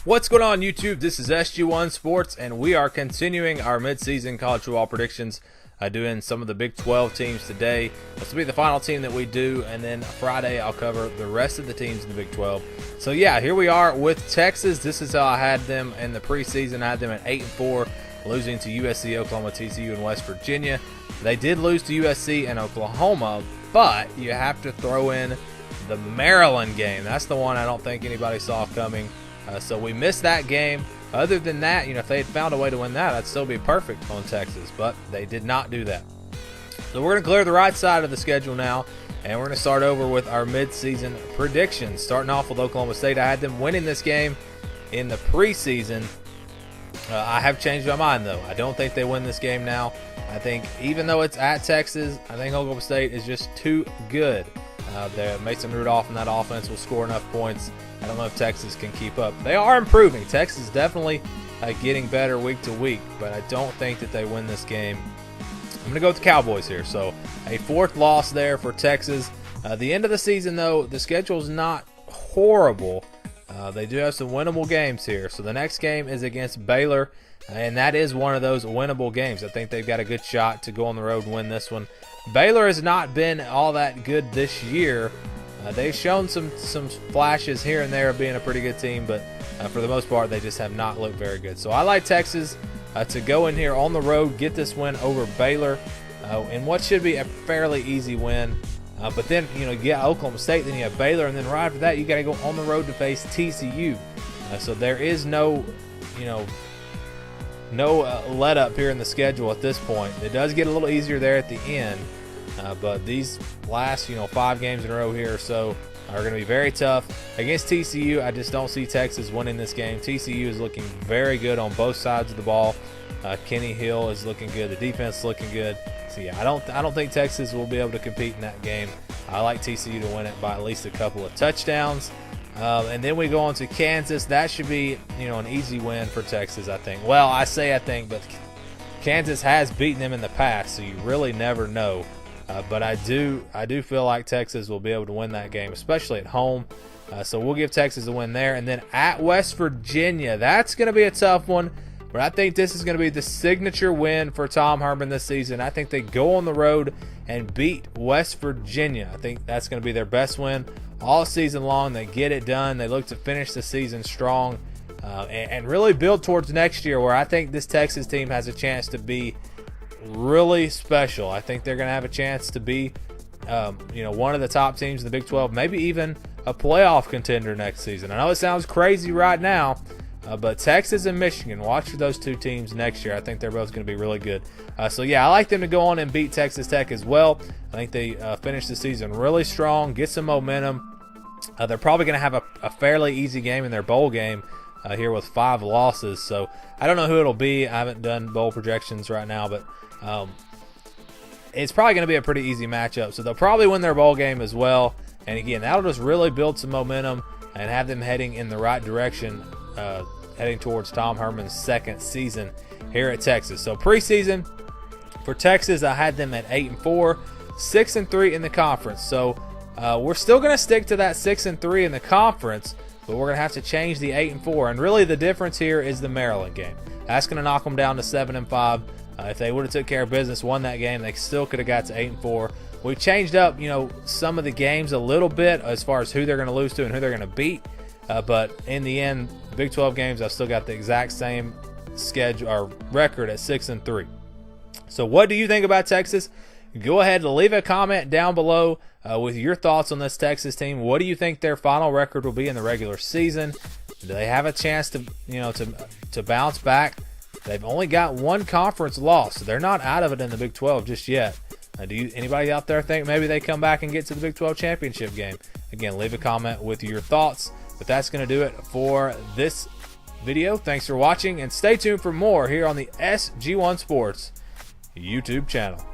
What's going on YouTube? This is SG1 Sports, and we are continuing our mid-season college football predictions, doing some of the Big 12 teams today. This will be the final team that we do, and then Friday I'll cover the rest of the teams in the Big 12. So yeah, here we are with Texas. This is how I had them in the preseason. I had them at 8-4, losing to USC, Oklahoma, TCU, and West Virginia. They did lose to USC and Oklahoma, but you have to throw in the Maryland game. That's the one I don't think anybody saw coming. So we missed that game. Other than that, if they had found a way to win that, I'd still be perfect on Texas, but they did not do that. So we're going to clear the right side of the schedule now, and we're going to start over with our mid-season predictions. Starting off with Oklahoma State, I had them winning this game in the preseason. I have changed my mind, though. I don't think they win this game now. I think even though it's at Texas, I think Oklahoma State is just too good. Mason Rudolph and that offense will score enough points. I don't know if Texas can keep up. They are improving. Texas is definitely getting better week to week, but I don't think that they win this game. I'm going to go with the Cowboys here. So a fourth loss there for Texas. The end of the season, though, the schedule is not horrible. They do have some winnable games here. So the next game is against Baylor, and that is one of those winnable games. I think they've got a good shot to go on the road and win this one. Baylor has not been all that good this year. They've shown some flashes here and there of being a pretty good team, but for the most part, they just have not looked very good. So I like Texas to go in here on the road, get this win over Baylor, in what should be a fairly easy win. But then, you get Oklahoma State, then you have Baylor, and then right after that, you got to go on the road to face TCU. So there is no let up here in the schedule at this point. It does get a little easier there at the end, but these last 5 games in a row here or so are going to be very tough. Against TCU, I just don't see Texas winning this game. TCU is looking very good on both sides of the ball. Kenny Hill is looking good. The defense is looking good. So yeah, I don't think Texas will be able to compete in that game. I like TCU to win it by at least a couple of touchdowns. And then we go on to Kansas. That should be, an easy win for Texas, I think. Well, I think, but Kansas has beaten them in the past, so you really never know. But I do feel like Texas will be able to win that game, especially at home. So we'll give Texas a win there. And then at West Virginia, that's going to be a tough one. But I think this is going to be the signature win for Tom Herman this season. I think they go on the road and beat West Virginia. I think that's going to be their best win all season long. They get it done. They look to finish the season strong and really build towards next year, where I think this Texas team has a chance to be really special. I think they're going to have a chance to be one of the top teams in the Big 12, maybe even a playoff contender next season. I know it sounds crazy right now, but Texas and Michigan, watch for those two teams next year. I think they're both going to be really good. So yeah, I like them to go on and beat Texas Tech as well. I think they finish the season really strong, get some momentum. They're probably going to have a fairly easy game in their bowl game here with 5 losses. So I don't know who it'll be. I haven't done bowl projections right now, but it's probably going to be a pretty easy matchup. So they'll probably win their bowl game as well. And again, that'll just really build some momentum and have them heading in the right direction, heading towards Tom Herman's second season here at Texas. So preseason for Texas, I had them at 8-4, 6-3 in the conference. So we're still going to stick to that 6-3 in the conference, but we're going to have to change the 8-4. And really the difference here is the Maryland game. That's going to knock them down to 7-5. If they would have took care of business, won that game, they still could have got to 8-4. We changed up, some of the games a little bit as far as who they're going to lose to and who they're going to beat. But in the end, Big 12 games, I've still got the exact same schedule or record at 6-3. So what do you think about Texas? Go ahead and leave a comment down below with your thoughts on this Texas team. What do you think their final record will be in the regular season? Do they have a chance to to bounce back? They've only got one conference loss, so they're not out of it in the Big 12 just yet. Anybody out there think maybe they come back and get to the Big 12 championship game? Again, leave a comment with your thoughts. But that's going to do it for this video. Thanks for watching, and stay tuned for more here on the SG1 Sports YouTube channel.